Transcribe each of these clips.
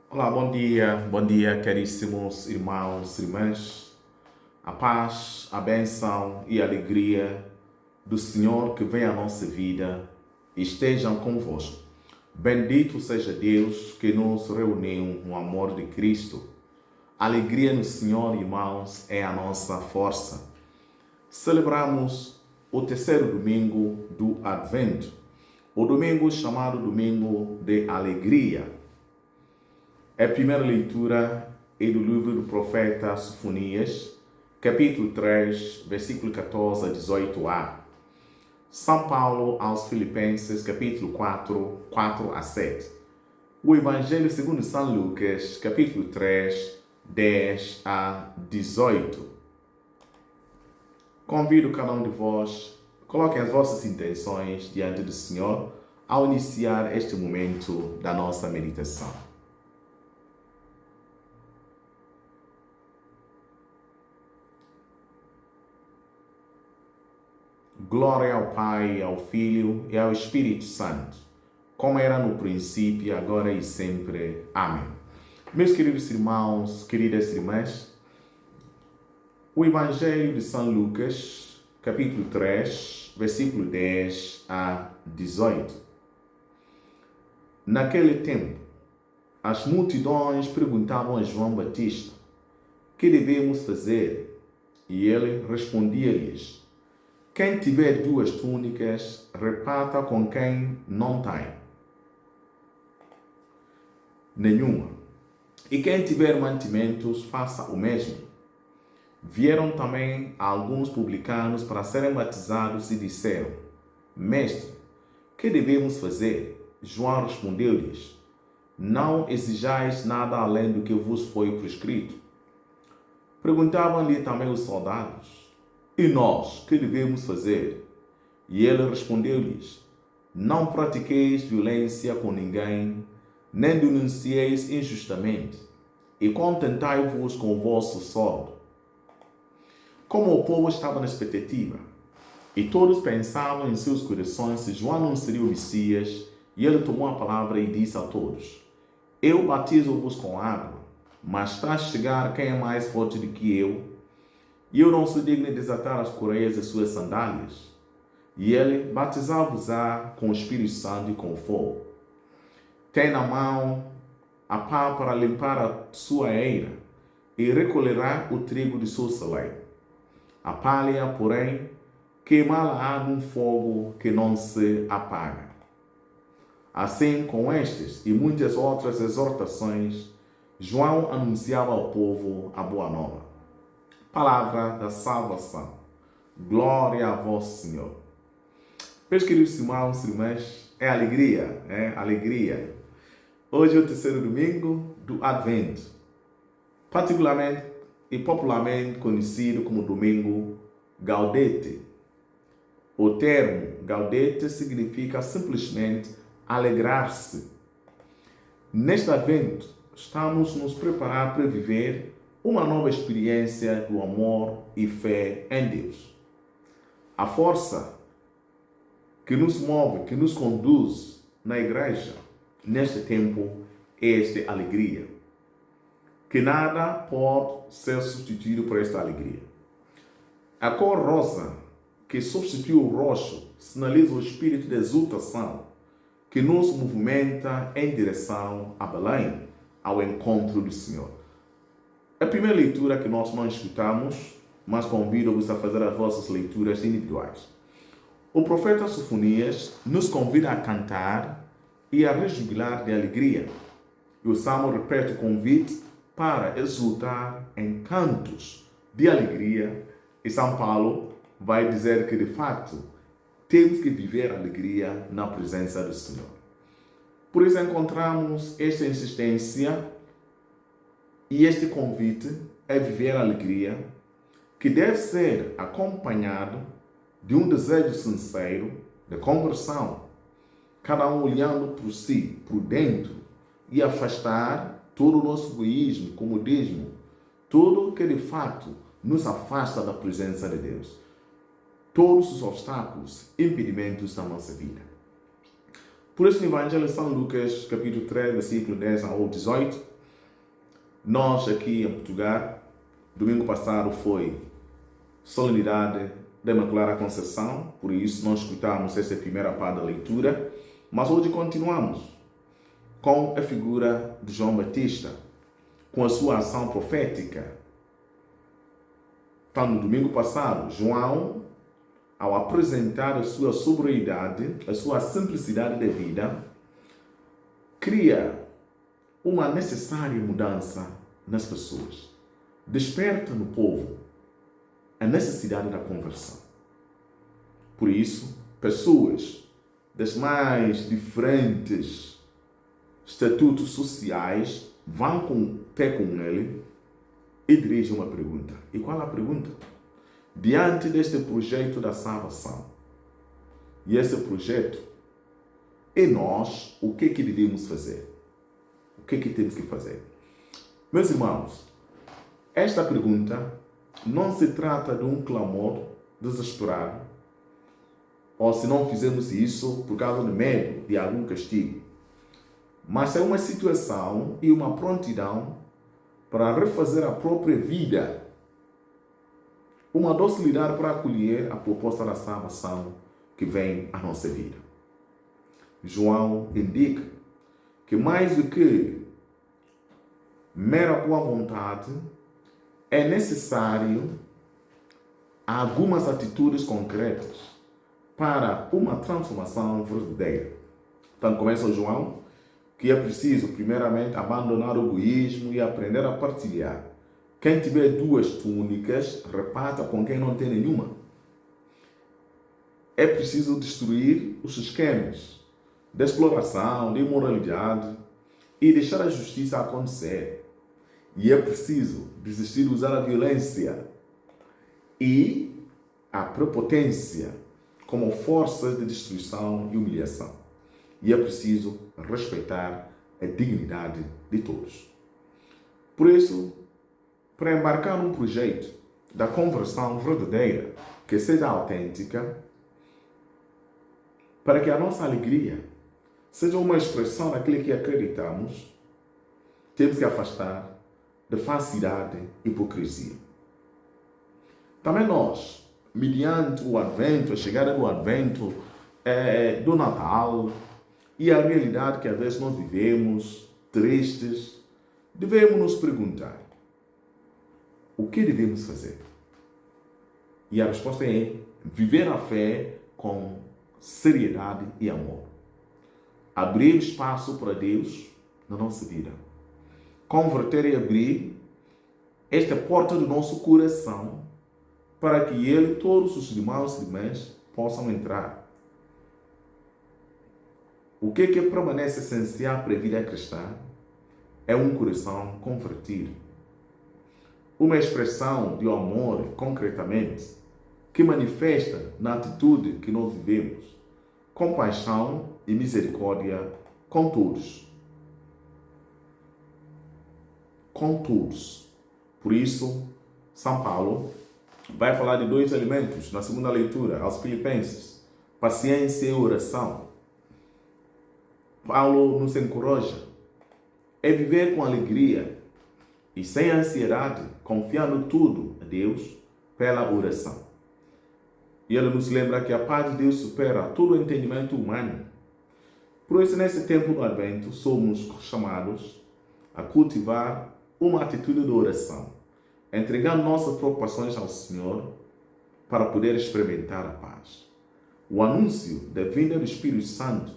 Olá, bom dia, caríssimos irmãos e irmãs. A paz, a bênção e a alegria do Senhor que vem à nossa vida estejam convosco. Bendito seja Deus que nos reuniu no amor de Cristo. A alegria no Senhor, irmãos, é a nossa força. Celebramos o terceiro domingo do Advento, o domingo chamado Domingo de Alegria. A primeira leitura é do livro do profeta Sofonias, capítulo 3, versículo 14 a 18a. São Paulo aos Filipenses, capítulo 4, 4 a 7. O Evangelho segundo São Lucas, capítulo 3, 10 a 18. Convido cada um de vós, coloquem as vossas intenções diante do Senhor ao iniciar este momento da nossa meditação. Glória ao Pai, ao Filho e ao Espírito Santo, como era no princípio, agora e sempre. Amém. Meus queridos irmãos, queridas irmãs, o Evangelho de São Lucas, capítulo 3, versículo 10 a 18. Naquele tempo, as multidões perguntavam a João Batista: que devemos fazer? E ele respondia-lhes: quem tiver 2 túnicas, reparta com quem não tem nenhuma. E quem tiver mantimentos, faça o mesmo. Vieram também alguns publicanos para serem batizados e disseram: Mestre, que devemos fazer? João respondeu-lhes: não exijais nada além do que vos foi prescrito. Perguntavam-lhe também os soldados: e nós, que devemos fazer? E ele respondeu-lhes: não pratiqueis violência com ninguém, nem denuncieis injustamente, e contentai-vos com o vosso soldo. Como o povo estava na expectativa, e todos pensavam em seus corações se João não seria o Messias, e ele tomou a palavra e disse a todos: eu batizo-vos com água, mas está a chegar quem é mais forte do que eu, e eu não sou digno de desatar as correias das suas sandálias. E ele batizar-vos-á com o Espírito Santo e com fogo. Tem na mão a pá para limpar a sua eira, e recolherá o trigo de seu celeiro. A palha, porém, queimá-la-á num fogo que não se apaga. Assim, com estas e muitas outras exortações, João anunciava ao povo a boa nova. Palavra da salvação. Glória a vós, Senhor. Meus queridos irmãos e irmãs, é alegria. Hoje é o terceiro domingo do Advento, particularmente e popularmente conhecido como Domingo Gaudete. O termo Gaudete significa simplesmente alegrar-se. Neste Advento, estamos nos preparar para viver uma nova experiência do amor e fé em Deus. A força que nos move, que nos conduz na igreja neste tempo é esta alegria. Que nada pode ser substituído por esta alegria. A cor rosa, que substitui o roxo, sinaliza o espírito de exultação que nos movimenta em direção a Belém, ao encontro do Senhor. A primeira leitura que nós não escutamos, mas convido-vos a fazer as vossas leituras individuais. O profeta Sofonias nos convida a cantar e a rejubilar de alegria. E o Salmo repete o convite para exultar em cantos de alegria. E São Paulo vai dizer que, de fato, temos que viver a alegria na presença do Senhor. Por isso encontramos esta insistência e este convite é viver a alegria, que deve ser acompanhado de um desejo sincero de conversão, cada um olhando por si, por dentro, e afastar todo o nosso egoísmo, comodismo, tudo que de fato nos afasta da presença de Deus, todos os obstáculos, impedimentos da nossa vida. Por isso, no Evangelho de São Lucas, capítulo 3, versículo 10 ao 18, Nós aqui em Portugal, domingo passado foi Solenidade da Imaculada Conceição, por isso nós escutamos essa primeira parte da leitura, mas hoje continuamos com a figura de João Batista, com a sua ação profética. Então, no domingo passado, João, ao apresentar a sua sobriedade, a sua simplicidade de vida, cria uma necessária mudança nas pessoas. Desperta no povo a necessidade da conversão. Por isso, pessoas das mais diferentes estatutos sociais vão ter com ele e dirigem uma pergunta. E qual é a pergunta? Diante deste projeto da salvação, e esse projeto, e nós, o que devemos fazer? O que temos que fazer? Meus irmãos, esta pergunta não se trata de um clamor desesperado, ou se não fizermos isso por causa de medo de algum castigo, mas é uma situação e uma prontidão para refazer a própria vida, uma docilidade para acolher a proposta da salvação que vem à nossa vida. João indica que mais do que mera boa vontade, é necessário algumas atitudes concretas para uma transformação verdadeira. Então começa o João que é preciso primeiramente abandonar o egoísmo e aprender a partilhar. Quem tiver 2 túnicas, reparta com quem não tem nenhuma. É preciso destruir os esquemas de exploração, de imoralidade e deixar a justiça acontecer. E é preciso desistir de usar a violência e a prepotência como forças de destruição e humilhação. E é preciso respeitar a dignidade de todos. Por isso, para embarcar num projeto da conversão verdadeira, que seja autêntica, para que a nossa alegria seja uma expressão daquilo que acreditamos, temos que afastar de falsidade e hipocrisia. Também nós, mediante o Advento, a chegada do Advento, do Natal e a realidade que às vezes nós vivemos, tristes, devemos nos perguntar: o que devemos fazer? E a resposta é viver a fé com seriedade e amor. Abrir espaço para Deus na nossa vida. Converter e abrir esta porta do nosso coração para que Ele e todos os irmãos e irmãs possam entrar. O que permanece essencial para a vida cristã é um coração convertido. Uma expressão de amor, concretamente, que manifesta na atitude que nós vivemos, compaixão e misericórdia com todos. Com todos. Por isso, São Paulo vai falar de 2 elementos na segunda leitura, aos Filipenses: paciência e oração. Paulo nos encoraja a viver com alegria e sem ansiedade, confiando tudo a Deus pela oração. E ele nos lembra que a paz de Deus supera todo o entendimento humano. Por isso, nesse tempo do Advento, somos chamados a cultivar uma atitude de oração, entregando nossas preocupações ao Senhor para poder experimentar a paz. O anúncio da vinda do Espírito Santo,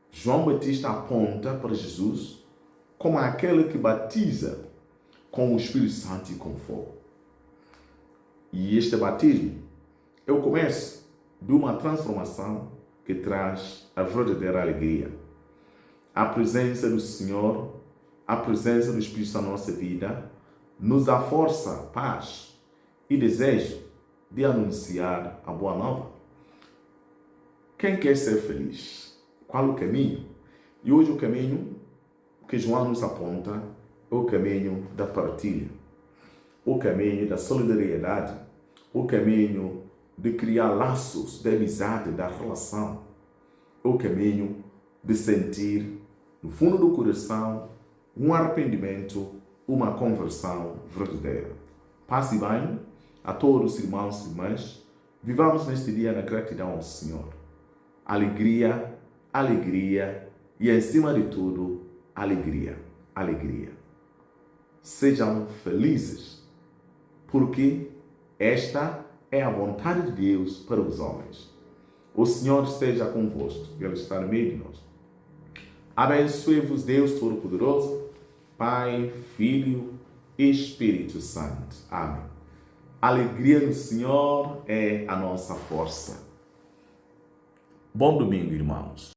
João Batista aponta para Jesus como aquele que batiza com o Espírito Santo e com fogo. E este batismo é o começo de uma transformação que traz a verdadeira alegria. A presença do Senhor, a presença do Espírito Santo na nossa vida, nos dá força, paz e desejo de anunciar a boa nova. Quem quer ser feliz? Qual o caminho? E hoje o caminho que João nos aponta é o caminho da partilha, o caminho da solidariedade, o caminho de criar laços de amizade, da relação, o caminho de sentir no fundo do coração um arrependimento uma conversão verdadeira. Passe bem a todos os irmãos e irmãs. Vivamos neste dia na gratidão ao Senhor. Alegria, alegria e, acima de tudo, alegria, alegria. Sejam felizes, porque esta é a vontade de Deus para os homens. O Senhor esteja convosco, Ele está no meio de nós. Abençoe-vos Deus Todo-Poderoso, Pai, Filho e Espírito Santo. Amém. A alegria do Senhor é a nossa força. Bom domingo, irmãos.